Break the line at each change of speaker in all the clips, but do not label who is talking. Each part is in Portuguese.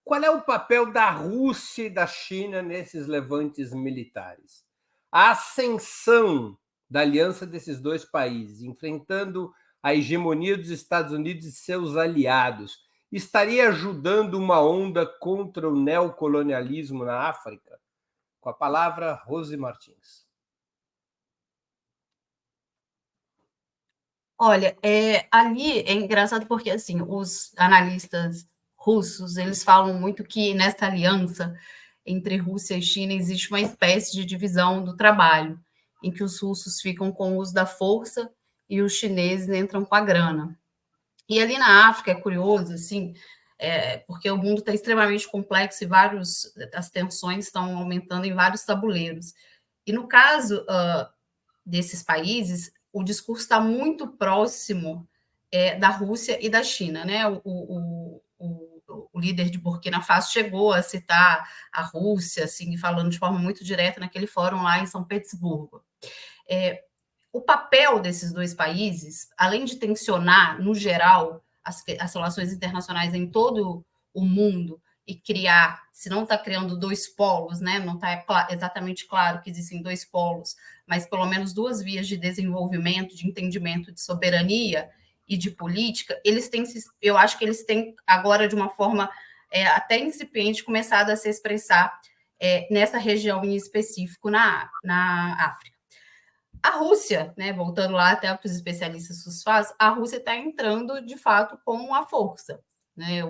Qual é o papel da Rússia e da China nesses levantes militares? A ascensão da aliança desses dois países, enfrentando a hegemonia dos Estados Unidos e seus aliados, estaria ajudando uma onda contra o neocolonialismo na África? Com a palavra, Rose Martins.
Olha, ali é engraçado porque, assim, os analistas russos, eles falam muito que nessa aliança entre Rússia e China existe uma espécie de divisão do trabalho, em que os russos ficam com o uso da força e os chineses entram com a grana. E ali na África é curioso, assim, porque o mundo está extremamente complexo e as tensões estão aumentando em vários tabuleiros. E no caso desses países, o discurso está muito próximo da Rússia e da China, né? O líder de Burkina Faso chegou a citar a Rússia, assim, falando de forma muito direta naquele fórum lá em São Petersburgo. O papel desses dois países, além de tensionar, no geral, as relações internacionais em todo o mundo e criar, se não está criando dois polos, né? Não está exatamente claro que existem dois polos, mas pelo menos duas vias de desenvolvimento, de entendimento de soberania e de política, eu acho que eles têm agora, de uma forma até incipiente, começado a se expressar nessa região em específico na África. A Rússia, né, voltando lá até o que os especialistas fazem, a Rússia está entrando, de fato, com a força. Né?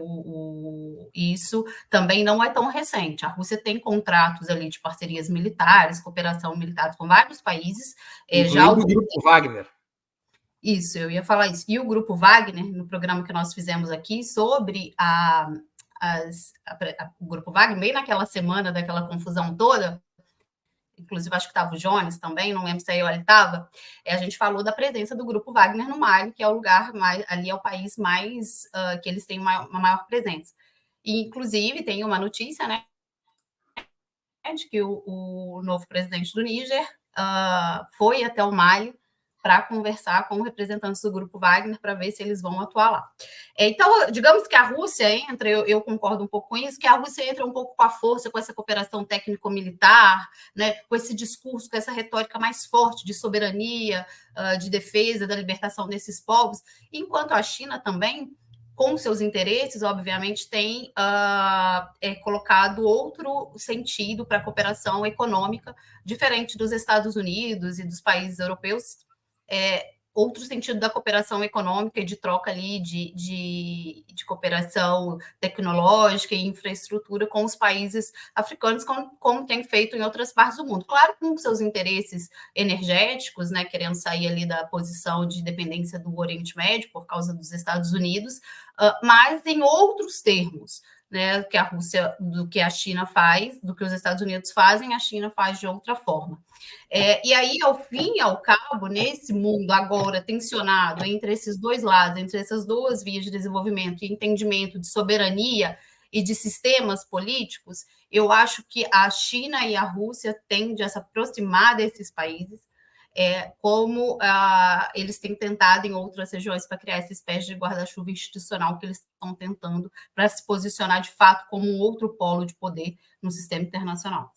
Isso também não é tão recente. A Rússia tem contratos ali de parcerias militares, cooperação militar com vários países.
Incluindo o Grupo Wagner.
Isso, eu ia falar isso. E o Grupo Wagner, no programa que nós fizemos aqui, sobre o Grupo Wagner, bem naquela semana daquela confusão toda, inclusive acho que estava o Jones também, não lembro se aí ele estava, a gente falou da presença do Grupo Wagner no Mali, que é o lugar mais, ali é o país mais, que eles têm uma maior presença. E, inclusive, tem uma notícia, né, de que o novo presidente do Níger foi até o Mali para conversar com representantes do Grupo Wagner para ver se eles vão atuar lá. Então, digamos que a Rússia entra, eu concordo um pouco com isso, que a Rússia entra um pouco com a força, com essa cooperação técnico-militar, né, com esse discurso, com essa retórica mais forte de soberania, de defesa da libertação desses povos, enquanto a China também, com seus interesses, obviamente, tem colocado outro sentido para a cooperação econômica, diferente dos Estados Unidos e dos países europeus, outro sentido da cooperação econômica e de troca ali de cooperação tecnológica e infraestrutura com os países africanos, como tem feito em outras partes do mundo. Claro, com seus interesses energéticos, né, querendo sair ali da posição de dependência do Oriente Médio por causa dos Estados Unidos, mas em outros termos. Né, que a Rússia, do que a China faz, do que os Estados Unidos fazem, a China faz de outra forma. E aí, ao fim e ao cabo, nesse mundo agora tensionado entre esses dois lados, entre essas duas vias de desenvolvimento e entendimento de soberania e de sistemas políticos, eu acho que a China e a Rússia tendem a se aproximar desses países, como eles têm tentado em outras regiões para criar essa espécie de guarda-chuva institucional que eles estão tentando para se posicionar de fato como um outro polo de poder no sistema internacional.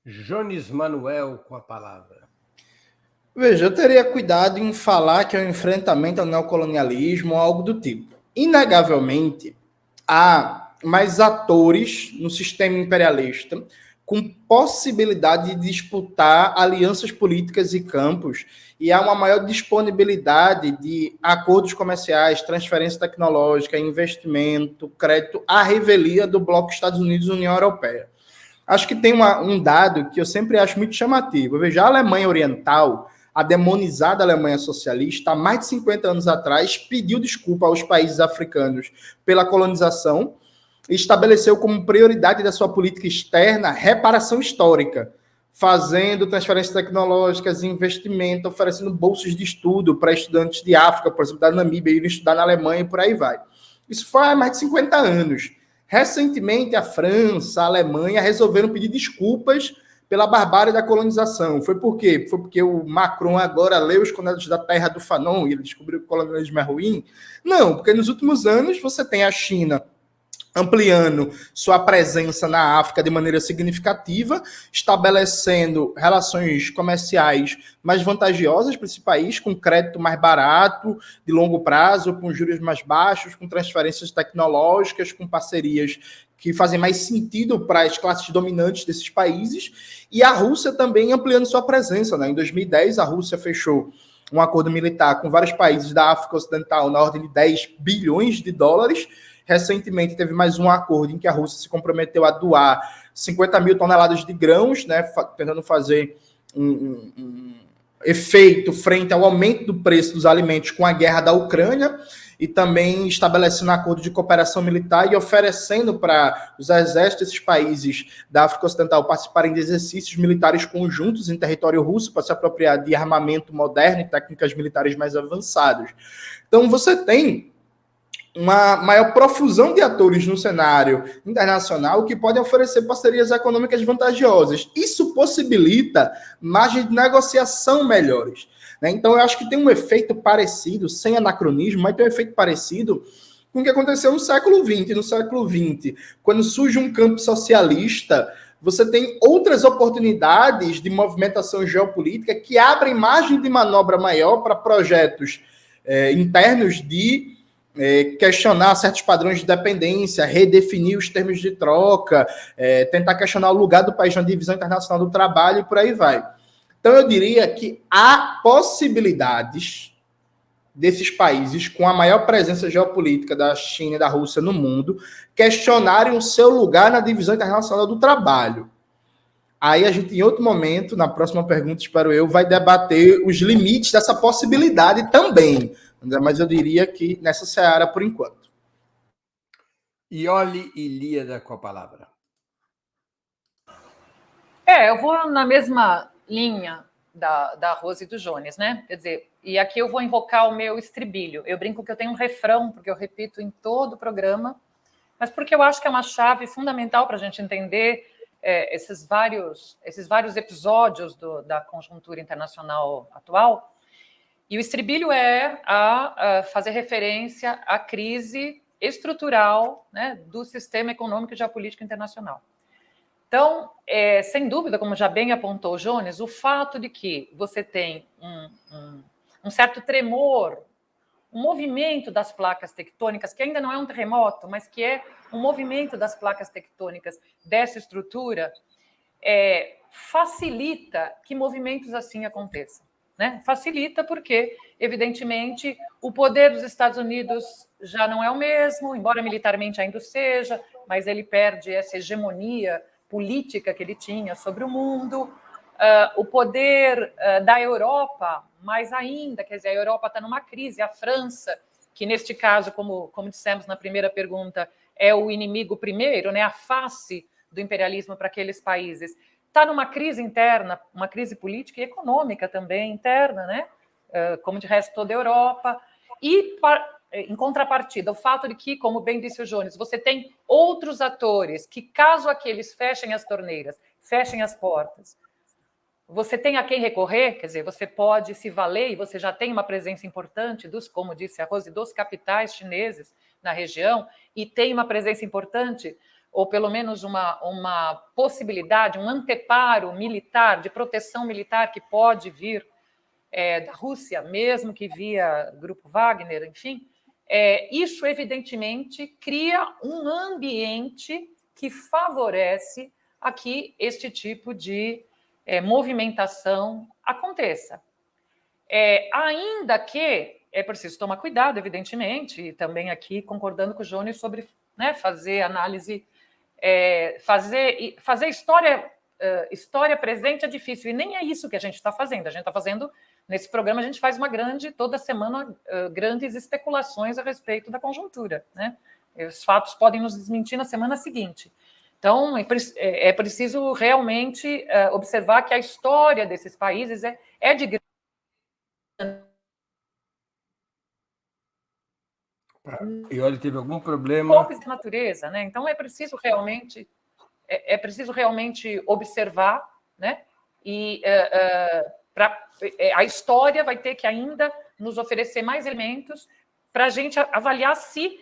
Jones Manuel com a palavra.
Veja, eu teria cuidado em falar que é um enfrentamento ao neocolonialismo ou algo do tipo. Inegavelmente, há mais atores no sistema imperialista com possibilidade de disputar alianças políticas e campos, e há uma maior disponibilidade de acordos comerciais, transferência tecnológica, investimento, crédito, à revelia do bloco Estados Unidos e União Europeia. Acho que tem um dado que eu sempre acho muito chamativo. Veja, a Alemanha Oriental, a demonizada Alemanha socialista, há mais de 50 anos atrás, pediu desculpa aos países africanos pela colonização e estabeleceu como prioridade da sua política externa reparação histórica, fazendo transferências tecnológicas, investimento, oferecendo bolsas de estudo para estudantes de África, por exemplo, da Namíbia, irem estudar na Alemanha e por aí vai. Isso foi há mais de 50 anos. Recentemente, a França, a Alemanha resolveram pedir desculpas pela barbárie da colonização. Foi por quê? Foi porque o Macron agora leu os Condenados da Terra do Fanon e ele descobriu que o colonialismo é ruim? Não, porque nos últimos anos você tem a China ampliando sua presença na África de maneira significativa, estabelecendo relações comerciais mais vantajosas para esse país, com crédito mais barato, de longo prazo, com juros mais baixos, com transferências tecnológicas, com parcerias que fazem mais sentido para as classes dominantes desses países, e a Rússia também ampliando sua presença, né? Em 2010, a Rússia fechou um acordo militar com vários países da África Ocidental na ordem de 10 bilhões de dólares. Recentemente teve mais um acordo em que a Rússia se comprometeu a doar 50 mil toneladas de grãos, né, tentando fazer um efeito frente ao aumento do preço dos alimentos com a guerra da Ucrânia, e também estabelecendo um acordo de cooperação militar e oferecendo para os exércitos desses países da África Ocidental participarem de exercícios militares conjuntos em território russo para se apropriar de armamento moderno e técnicas militares mais avançadas. Então você tem uma maior profusão de atores no cenário internacional que podem oferecer parcerias econômicas vantajosas. Isso possibilita margens de negociação melhores, né? Então, eu acho que tem um efeito parecido, sem anacronismo, mas tem um efeito parecido com o que aconteceu no século XX. No século XX, quando surge um campo socialista, você tem outras oportunidades de movimentação geopolítica que abrem margem de manobra maior para projetos internos de questionar certos padrões de dependência, redefinir os termos de troca, tentar questionar o lugar do país na divisão internacional do trabalho e por aí vai. Então, eu diria que há possibilidades desses países com a maior presença geopolítica da China e da Rússia no mundo questionarem o seu lugar na divisão internacional do trabalho. Aí a gente, em outro momento, na próxima pergunta, espero eu, vai debater os limites dessa possibilidade também. Mas eu diria que nessa seara por enquanto.
Iole Ilíada com a palavra.
Eu vou na mesma linha da Rose e do Jones, né? Quer dizer, e aqui eu vou invocar o meu estribilho. Eu brinco que eu tenho um refrão, porque eu repito em todo o programa, mas porque eu acho que é uma chave fundamental para a gente entender esses vários episódios da conjuntura internacional atual. E o estribilho é a fazer referência à crise estrutural, né, do sistema econômico e geopolítico internacional. Então, sem dúvida, como já bem apontou o Jones, o fato de que você tem um certo tremor, um movimento das placas tectônicas, que ainda não é um terremoto, mas que é um movimento das placas tectônicas dessa estrutura, facilita que movimentos assim aconteçam. Né? Facilita porque, evidentemente, o poder dos Estados Unidos já não é o mesmo, embora militarmente ainda seja, mas ele perde essa hegemonia política que ele tinha sobre o mundo. O poder da Europa, mais ainda, quer dizer, a Europa está numa crise, a França, que neste caso, como dissemos na primeira pergunta, é o inimigo primeiro, né? A face do imperialismo para aqueles países, está numa crise interna, uma crise política e econômica também interna, né? Como de resto toda a Europa. E, em contrapartida, o fato de que, como bem disse o Jones, você tem outros atores que, caso aqueles fechem as torneiras, fechem as portas, você tem a quem recorrer, quer dizer, você pode se valer, e você já tem uma presença importante como disse a Rose, dos capitais chineses na região, e tem uma presença importante, ou pelo menos uma possibilidade, um anteparo militar, de proteção militar que pode vir da Rússia, mesmo que via Grupo Wagner, enfim, isso evidentemente cria um ambiente que favorece a que este tipo de movimentação aconteça. Ainda que é preciso tomar cuidado, evidentemente, e também aqui concordando com o Jones sobre, né, fazer análise. Fazer história presente é difícil, e nem é isso que a gente está fazendo. A gente está fazendo, nesse programa, a gente faz toda semana, grandes especulações a respeito da conjuntura, né? Os fatos podem nos desmentir na semana seguinte. Então, é preciso realmente observar que a história desses países é de grande...
E olha, teve algum problema?
Golpes de natureza, né? Então é preciso realmente observar, né? E a história vai ter que ainda nos oferecer mais elementos para a gente avaliar se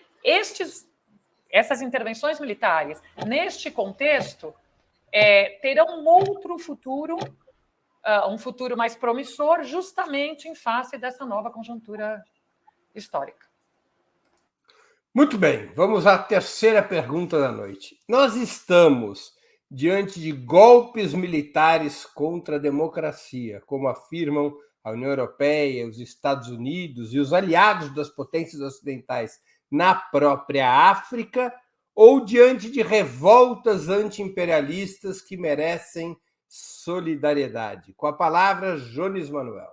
essas intervenções militares, neste contexto, terão um outro futuro, um futuro mais promissor, justamente em face dessa nova conjuntura histórica.
Muito bem, vamos à terceira pergunta da noite. Nós estamos diante de golpes militares contra a democracia, como afirmam a União Europeia, os Estados Unidos e os aliados das potências ocidentais na própria África, ou diante de revoltas anti-imperialistas que merecem solidariedade? Com a palavra, Jones Manuel.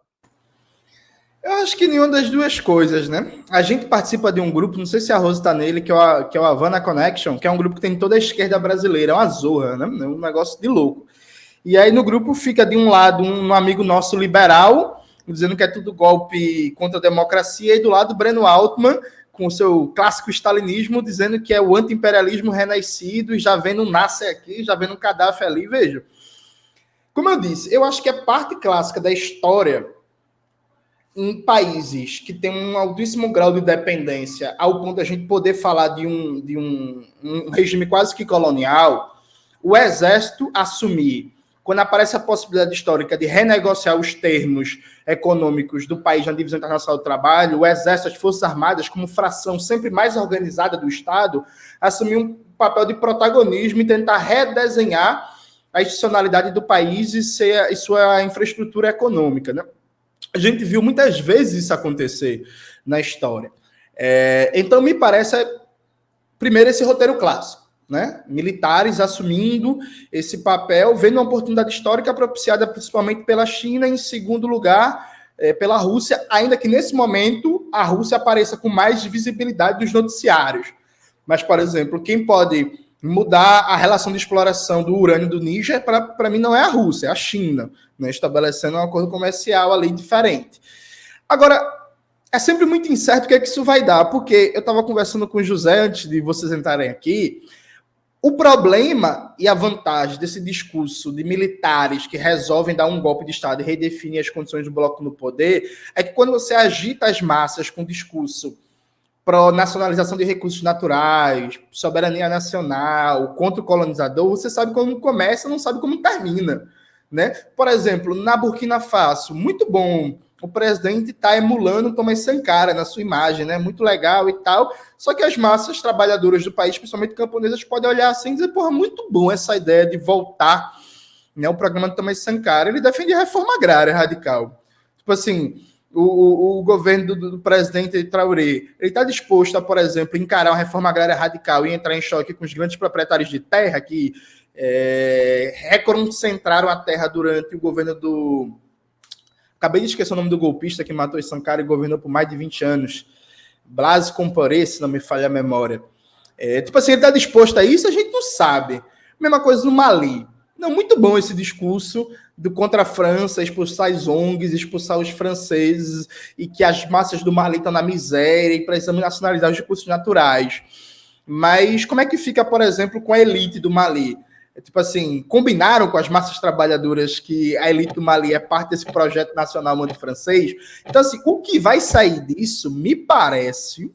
Eu acho que nenhuma das duas coisas, né? A gente participa de um grupo, não sei se a Rose está nele, que é o Havana Connection, que é um grupo que tem toda a esquerda brasileira, é uma zorra, né? É um negócio de louco. E aí no grupo fica de um lado um amigo nosso liberal, dizendo que é tudo golpe contra a democracia, e do lado Breno Altman, com o seu clássico stalinismo, dizendo que é o anti-imperialismo renascido, e já vendo um Nasser aqui, já vendo um Gaddafi ali, veja. Como eu disse, eu acho que é parte clássica da história em países que têm um altíssimo grau de dependência, ao ponto de a gente poder falar de um regime quase que colonial, o exército assumir, quando aparece a possibilidade histórica de renegociar os termos econômicos do país na divisão internacional do trabalho, o exército, as forças armadas, como fração sempre mais organizada do Estado, assumir um papel de protagonismo e tentar redesenhar a institucionalidade do país e sua infraestrutura econômica, né? A gente viu muitas vezes isso acontecer na história. Então, me parece, primeiro, esse roteiro clássico, né? Militares assumindo esse papel, vendo uma oportunidade histórica propiciada principalmente pela China, em segundo lugar, pela Rússia, ainda que nesse momento a Rússia apareça com mais visibilidade dos noticiários. Mas, por exemplo, quem pode mudar a relação de exploração do urânio do Níger, para mim, não é a Rússia, é a China, né, estabelecendo um acordo comercial ali diferente. Agora, é sempre muito incerto o que é que isso vai dar, porque eu estava conversando com o José antes de vocês entrarem aqui. O problema e a vantagem desse discurso de militares que resolvem dar um golpe de Estado e redefinir as condições do bloco no poder é que quando você agita as massas com discurso pró-nacionalização de recursos naturais, soberania nacional, contra o colonizador, você sabe como começa, não sabe como termina, né? Por exemplo, na Burkina Faso, muito bom, o presidente está emulando Thomas Sankara na sua imagem, né? Muito legal e tal, só que as massas trabalhadoras do país, principalmente camponesas, podem olhar assim e dizer, porra, muito bom essa ideia de voltar, né? O programa de Thomas Sankara, ele defende a reforma agrária radical. Tipo assim, o governo do presidente Traoré, ele está disposto a, por exemplo, encarar uma reforma agrária radical e entrar em choque com os grandes proprietários de terra que reconcentraram a terra durante o governo do... Acabei de esquecer o nome do golpista que matou Sankara e governou por mais de 20 anos. Blas Compaoré, se não me falha a memória. Tipo assim, ele está disposto a isso? A gente não sabe. Mesma coisa no Mali. Não, muito bom esse discurso do contra a França, expulsar as ONGs, expulsar os franceses, e que as massas do Mali estão na miséria e precisamos nacionalizar os recursos naturais. Mas como é que fica, por exemplo, com a elite do Mali? Tipo assim, combinaram com as massas trabalhadoras que a elite do Mali é parte desse projeto nacional anti-francês? Então, assim, o que vai sair disso, me parece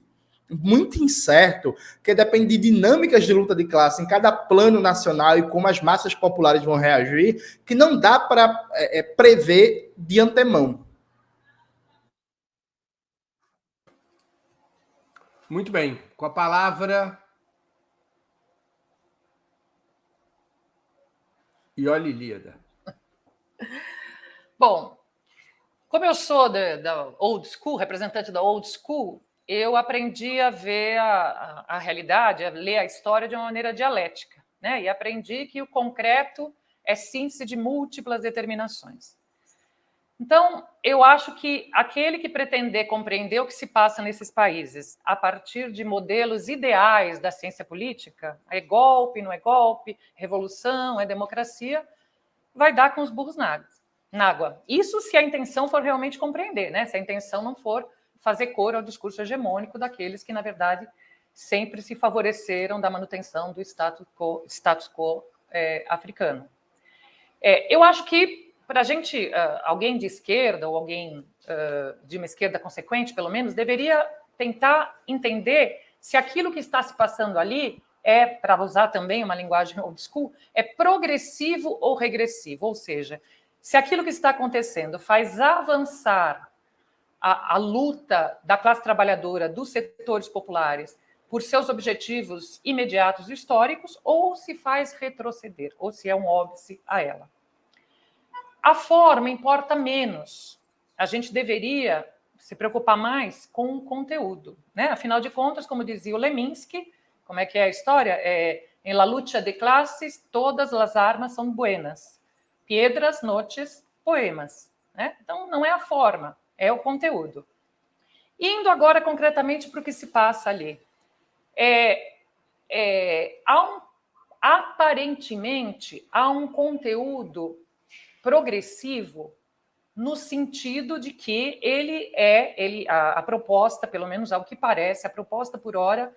muito incerto, porque depende de dinâmicas de luta de classe em cada plano nacional e como as massas populares vão reagir, que não dá para prever de antemão.
Muito bem. Com a palavra, Iole Ilíada.
Bom, como eu sou da old school, representante da old school, eu aprendi a ver a realidade, a ler a história de uma maneira dialética, né? E aprendi que o concreto é síntese de múltiplas determinações. Então, eu acho que aquele que pretender compreender o que se passa nesses países a partir de modelos ideais da ciência política, é golpe, não é golpe, revolução, é democracia, vai dar com os burros na água. Isso se a intenção for realmente compreender, né? Se a intenção não for fazer cor ao discurso hegemônico daqueles que, na verdade, sempre se favoreceram da manutenção do status quo africano. Eu acho que, para a gente, alguém de esquerda ou alguém de uma esquerda consequente, pelo menos, deveria tentar entender se aquilo que está se passando ali é, para usar também uma linguagem old school, é progressivo ou regressivo, ou seja, se aquilo que está acontecendo faz avançar a luta da classe trabalhadora, dos setores populares, por seus objetivos imediatos históricos, ou se faz retroceder, ou se é um óbice a ela. A forma importa menos. A gente deveria se preocupar mais com o conteúdo, né? Afinal de contas, como dizia o Leminski, como é que é a história? Em la lucha de classes, todas as armas são buenas. Piedras, noches, poemas. Né? Então, não é a forma, é o conteúdo. Indo agora concretamente para o que se passa ali. Aparentemente, há um conteúdo progressivo no sentido de que a proposta, pelo menos ao que parece, a proposta por hora,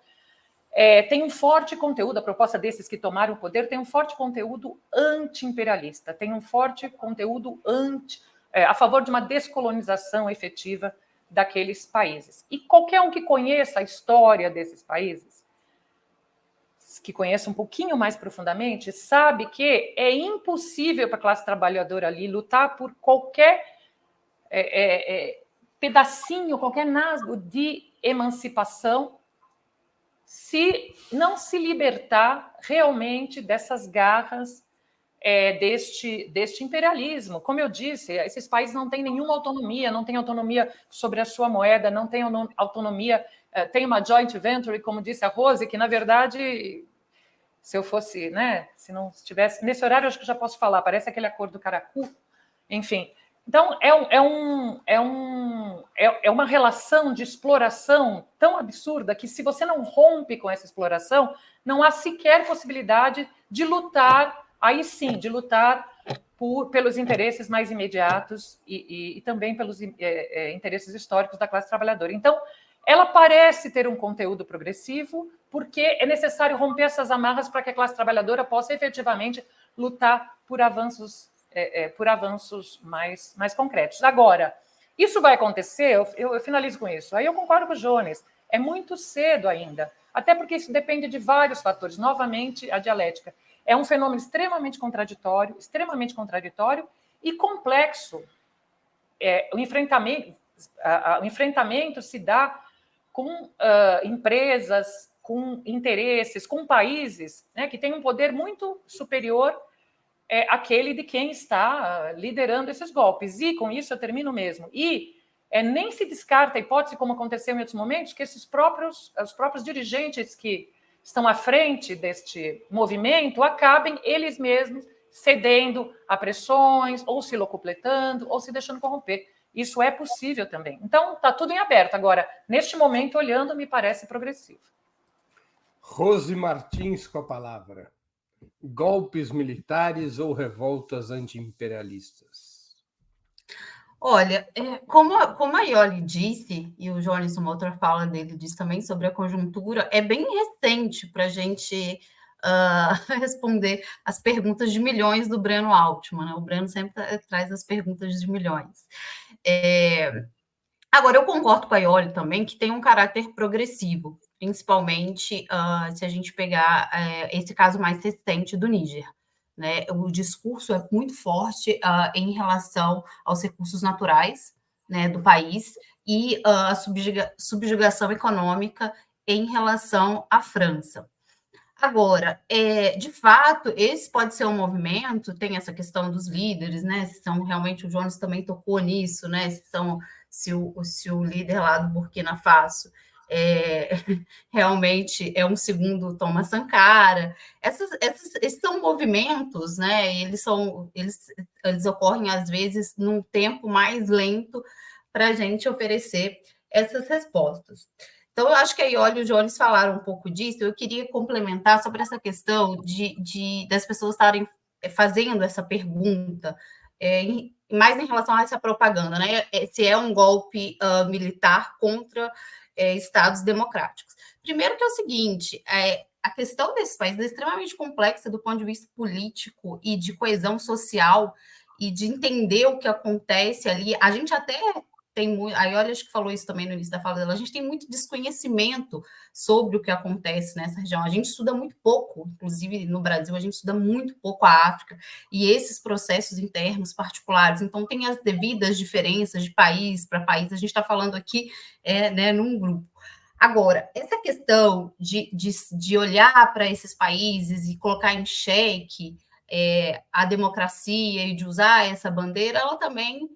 tem um forte conteúdo, a proposta desses que tomaram o poder tem um forte conteúdo anti-imperialista, tem um forte conteúdo a favor de uma descolonização efetiva daqueles países. E qualquer um que conheça a história desses países, que conheça um pouquinho mais profundamente, sabe que é impossível para a classe trabalhadora ali lutar por qualquer pedacinho, qualquer nasgo de emancipação, se não se libertar realmente dessas garras deste imperialismo. Como eu disse, esses países não têm nenhuma autonomia, não têm autonomia sobre a sua moeda, não têm autonomia, tem uma joint venture, como disse a Rose, que, na verdade, se eu fosse, né, se não estivesse... Nesse horário, acho que já posso falar, parece aquele acordo do Caracu, enfim. Então, é uma relação de exploração tão absurda que, se você não rompe com essa exploração, não há sequer possibilidade de lutar, aí sim, de lutar pelos interesses mais imediatos e também pelos interesses históricos da classe trabalhadora. Então, ela parece ter um conteúdo progressivo, porque é necessário romper essas amarras para que a classe trabalhadora possa efetivamente lutar por avanços mais concretos. Agora, isso vai acontecer, eu finalizo com isso, aí eu concordo com o Jones, é muito cedo ainda, até porque isso depende de vários fatores. Novamente, a dialética é um fenômeno extremamente contraditório e complexo. O enfrentamento se dá com empresas, com interesses, com países, né, que têm um poder muito superior aquele de quem está liderando esses golpes. E, com isso, eu termino mesmo. E nem se descarta a hipótese, como aconteceu em outros momentos, que os próprios dirigentes que estão à frente deste movimento acabem eles mesmos cedendo a pressões, ou se locupletando, ou se deixando corromper. Isso é possível também. Então, está tudo em aberto. Agora, neste momento, olhando, me parece progressivo.
Rose Martins com a palavra. Golpes militares ou revoltas anti-imperialistas?
Olha, como a Ioli disse, e o Jones, uma outra fala dele, diz também sobre a conjuntura, é bem recente para a gente responder as perguntas de milhões do Breno Altman, né? O Breno sempre traz as perguntas de milhões. Agora, eu concordo com a Ioli também, que tem um caráter progressivo, principalmente se a gente pegar esse caso mais recente do Níger. Né? O discurso é muito forte em relação aos recursos naturais, né, do país e a subjugação econômica em relação à França. Agora, de fato, esse pode ser um movimento, tem essa questão dos líderes, né? Se são realmente, o Jones também tocou nisso, né? Se o líder lá do Burkina Faso realmente é um segundo Thomas Sankara. Esses são movimentos, né? Eles ocorrem, às vezes, num tempo mais lento para a gente oferecer essas respostas. Então, eu acho que a Ioli e o Jones falaram um pouco disso. Eu queria complementar sobre essa questão das pessoas estarem fazendo essa pergunta, mais em relação a essa propaganda, né? Se é um golpe militar contra estados democráticos. Primeiro que é o seguinte, a questão desses países é extremamente complexa do ponto de vista político e de coesão social e de entender o que acontece ali. A gente até tem muito. A Ioli acho que falou isso também no início da fala dela. A gente tem muito desconhecimento sobre o que acontece nessa região. A gente estuda muito pouco, inclusive no Brasil, a gente estuda muito pouco a África e esses processos internos particulares. Então, tem as devidas diferenças de país para país. A gente está falando aqui né, num grupo. Agora, essa questão de olhar para esses países e colocar em xeque a democracia e de usar essa bandeira, ela também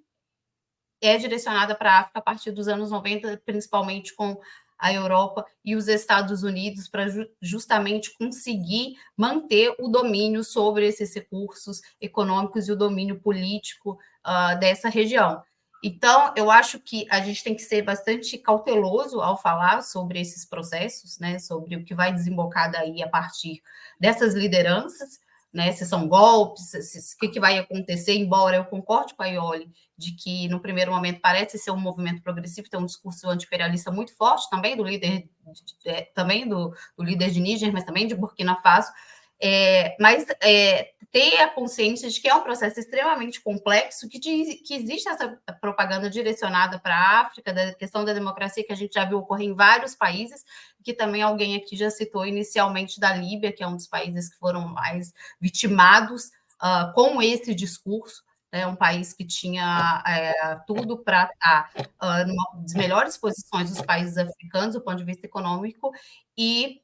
é direcionada para a África a partir dos anos 90, principalmente com a Europa e os Estados Unidos, para justamente conseguir manter o domínio sobre esses recursos econômicos e o domínio político dessa região. Então, eu acho que a gente tem que ser bastante cauteloso ao falar sobre esses processos, né, sobre o que vai desembocar daí a partir dessas lideranças, né, se são golpes, o que vai acontecer, embora eu concorde com a Ioli de que, no primeiro momento, parece ser um movimento progressivo, tem um discurso anti-imperialista muito forte, também do líder do líder de Níger, mas também de Burkina Faso, mas ter a consciência de que é um processo extremamente complexo, que existe essa propaganda direcionada para a África, da questão da democracia, que a gente já viu ocorrer em vários países, que também alguém aqui já citou inicialmente da Líbia, que é um dos países que foram mais vitimados com esse discurso, um país que tinha tudo para estar numa das melhores posições dos países africanos do ponto de vista econômico, e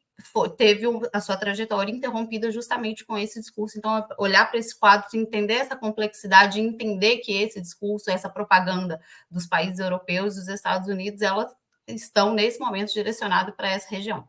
teve a sua trajetória interrompida justamente com esse discurso. Então, olhar para esse quadro, entender essa complexidade, entender que esse discurso, essa propaganda dos países europeus e dos Estados Unidos, elas estão, nesse momento, direcionadas para essa região.